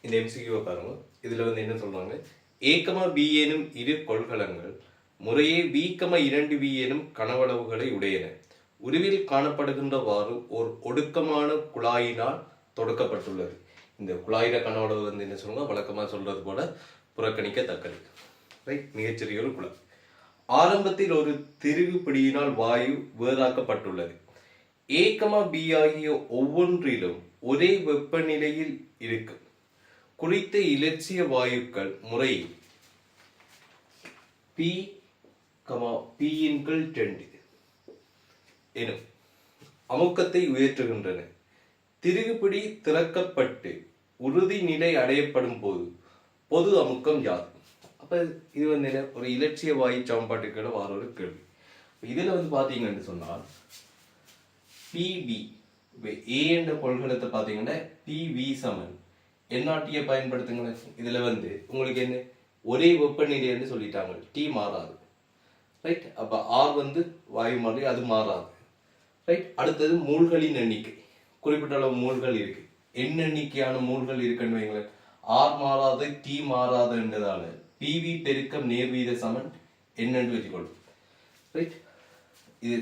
இந்த எம்சிக்யூவை பாருங்க. இதில் வந்து என்ன சொல்கிறாங்க, ஏ பி எனும் இரு கொள்கலங்கள் முறையே வி 2 வி எனும் கனவளவுகளை உடையன. உருவில் காணப்படுகின்றவாறு ஒரு ஒடுக்கமான குழாயினால் தொடுக்கப்பட்டுள்ளது. இந்த குழாயில கனவளவு வந்து என்ன சொல்லுவாங்க, வழக்கமாக சொல்றது போல புறக்கணிக்கத்தக்கது. ரைட், மிகச்சிறிய ஒரு குழாய். ஆரம்பத்தில் ஒரு திருகு பிடியினால் வாயு வேறாக்கப்பட்டுள்ளது. ஏ பி ஆகிய ஒவ்வொன்றிலும் ஒரே வெப்பநிலையில் இருக்கும். குறித்த இலட்சிய வாயுக்கள் முறை பி P/N 2 எனும் அமுக்கத்தை உயர்த்துகின்றன. திருகுபிடி திறக்கப்பட்டு உறுதி நிலை அடையப்படும் போது பொது அமுக்கம் யாது? அப்ப இது வந்து ஒரு இலட்சிய வாயு சமன்பாட்டுக்களை வார ஒரு கேள்வி. இதுல வந்து பாத்தீங்கன்னு சொன்னால் பிவி ஏ என்ற கொள்கலத்தை பாத்தீங்கன்னா பிவி சமன் என்ஆர்டியை பயன்படுத்துங்க. இதுல வந்து உங்களுக்கு என்ன ஒரே வெப்பநிலைன்னு சொல்லிட்டாங்க, டி மாறாது. ரைட், அப்ப ஆர் வந்து வாயு மாதிரி அது மாறாது. ரைட், அடுத்தது மூல்களின் எண்ணிக்கை. குறிப்பிட்ட அளவு மூல்கள் இருக்கு. எண்ணிக்கையான மூல்கள் இருக்குன்னு வைங்களேன். ஆர் மாறாது டி மாறாது என்றதால பிவி பெருக்கம் நேர்வீத சமன் என்னன்னு வச்சுக்கொள்ளும். ரைட், இது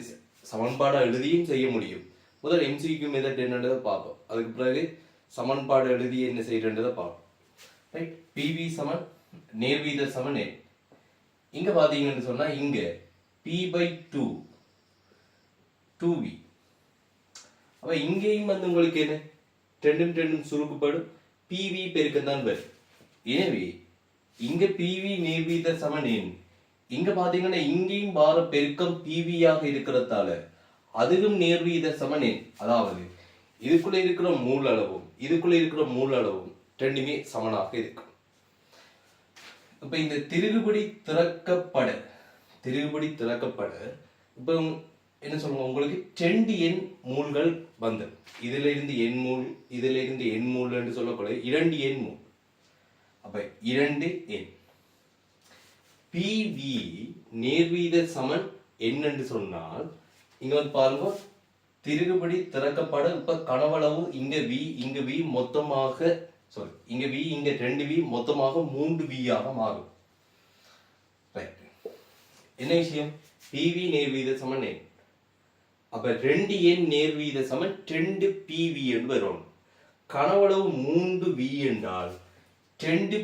சமன்பாடு எழுதியும் செய்ய முடியும். முதல் எம்சிக்யூ மெத்தட் என்னன்றதை பார்ப்போம். அதுக்கு பிறகு சமன்பாடு எழுதி என்ன செய்யறதை பார்ப்போம். ரைட், பிவி சமன் நேர்வீத சமன் எண். இங்க பாத்தீங்கன்னு சொன்னா இங்க P/2 2V. அப்ப இங்கேயும் வந்து உங்களுக்கு என்ன ரெண்டும் சுருக்கப்படும் PV பெருக்கம் தான் வரும். எனவே இங்க PV நேர்வீத சமன் எண். இங்க பாத்தீங்கன்னா இங்கேயும் வார பெருக்கம் PV ஆக இருக்கிறதால அதுவும் நேர்வீத சமன் எண். அதாவது இதுக்குள்ள இருக்கிற மூல அளவும் இதுக்குள்ள இருக்கிற மூல அளவும் ரெண்டுமே சமனாக இருக்கும். இப்ப இந்த திருகுபிடி திறக்கப்பட இப்ப என்ன சொல்லுவோம், உங்களுக்கு 2 எண் மூல்கள் வந்து இதுல இருந்து எண் மூல் இதுல இருந்து எண் மூல் என்று சொல்லக்கூடிய 2 எண் மூல். அப்ப 2 எண் PV நேர்வீத சமன் எண் என்று சொன்னால் இங்க வந்து பாருங்க, திருகுபிடி திறக்கப்பட இப்ப கனவளவு இங்க V மொத்தமாக இங்க V இங்க 2V மொத்தமாக 3V ஆக மாறும். என்ன விஷயம், PV நேர்வீத சமன் எண். அப்ப 2 எண் நேர்வீத சமன் 2 PV என்று வரும். கனவளவு 3V என்றால் 2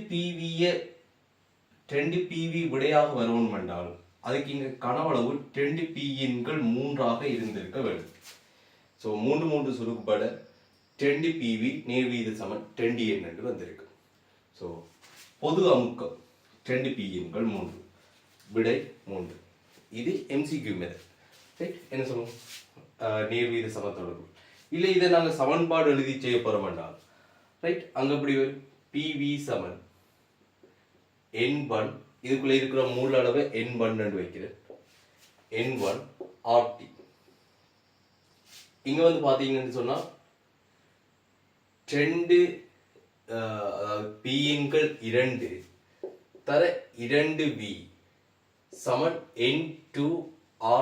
PV விடையாக வரும் என்றால் அதுக்கு இங்க கனவளவு 2 P/N 3 இருந்திருக்க வேண்டும். சோ 3 சுருக்கப்பட 2 PV நேர்வீத சமன் 2 எண் என்று வந்திருக்கு. சோ பொது அமுக்கம் 2 P/N 3 விடை 3. இது MCQ மெத்தட். ரைட், என்ன சொல்லுவோம், நேர்வீத சமத்தொடர்பு. இல்லை இதை நாங்க சமன்பாடு எழுதி செய்ய போறோம் என்றால் ரைட், அங்க எப்படி வரும், PV சமன் N1 இதுக்குள்ள இருக்கிற மூல அளவை N1 என்று வைக்கிறேன். N1 RT. இங்க வந்து பாத்தீங்கன்னு சொன்னா 2 P/N 2 தர 2V சமன் N2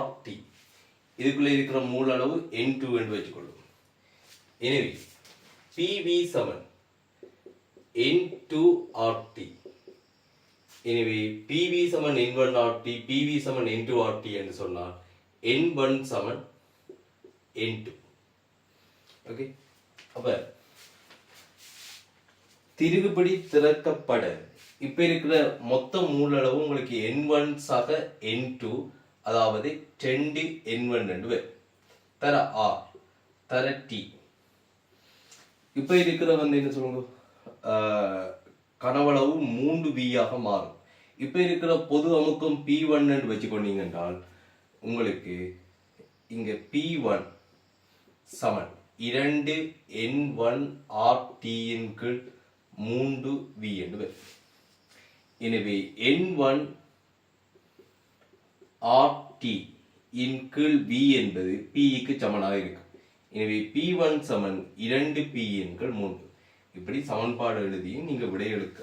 RT. இதுக்குள்ள இருக்கிற மூல அளவு N2 என்று வச்சுக்கொள்ளும். எனவே PV சமன் N2 RT. எனவே PV சமன் N1 RT, PV சமன் N2 RT என்று சொன்னால் N1 சமன் N2. ஓகே, அப்ப திருகுபிடி திறக்கப்பட இப்ப இருக்கிற மொத்த மூல அளவு உங்களுக்கு N1 சக N2, அதாவது 2 N1 என்று தர R தர T. இப்ப இருக்கிற வந்து என்ன சொல்லுங்க, கனவளவு 3V ஆக மாறும். இப்ப இருக்கிற பொது அமுக்கம் P1 என்று வச்சுக்கொண்டீங்க என்றால் உங்களுக்கு இங்க P1 சமன் 2 N1 RT இன் கீழ் 3V என்று வரும். எனவே N1 RT இன் கீழ் V என்பது P க்கு சமனாக இருக்கும். எனவே P1 சமன் 2 P/N 3. இப்படி சமன்பாடு எழுதியும் நீங்க விடை எடுக்க.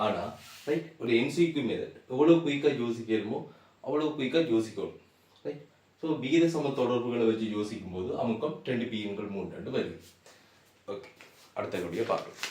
ஆனா ரைட், ஒரு MCQ மெத்தட் எவ்வளவு குயிக்கா யோசிக்கணுமோ அவ்வளவு குயிக்கா யோசிக்கணும். ரைட், ஸோ விகித சம தொடர்புகளை வச்சு யோசிக்கும் போது அமுக்கம் 2 P/N 3 வருது. ஓகே, அடுத்த வீடியோ பார்க்கலாம்.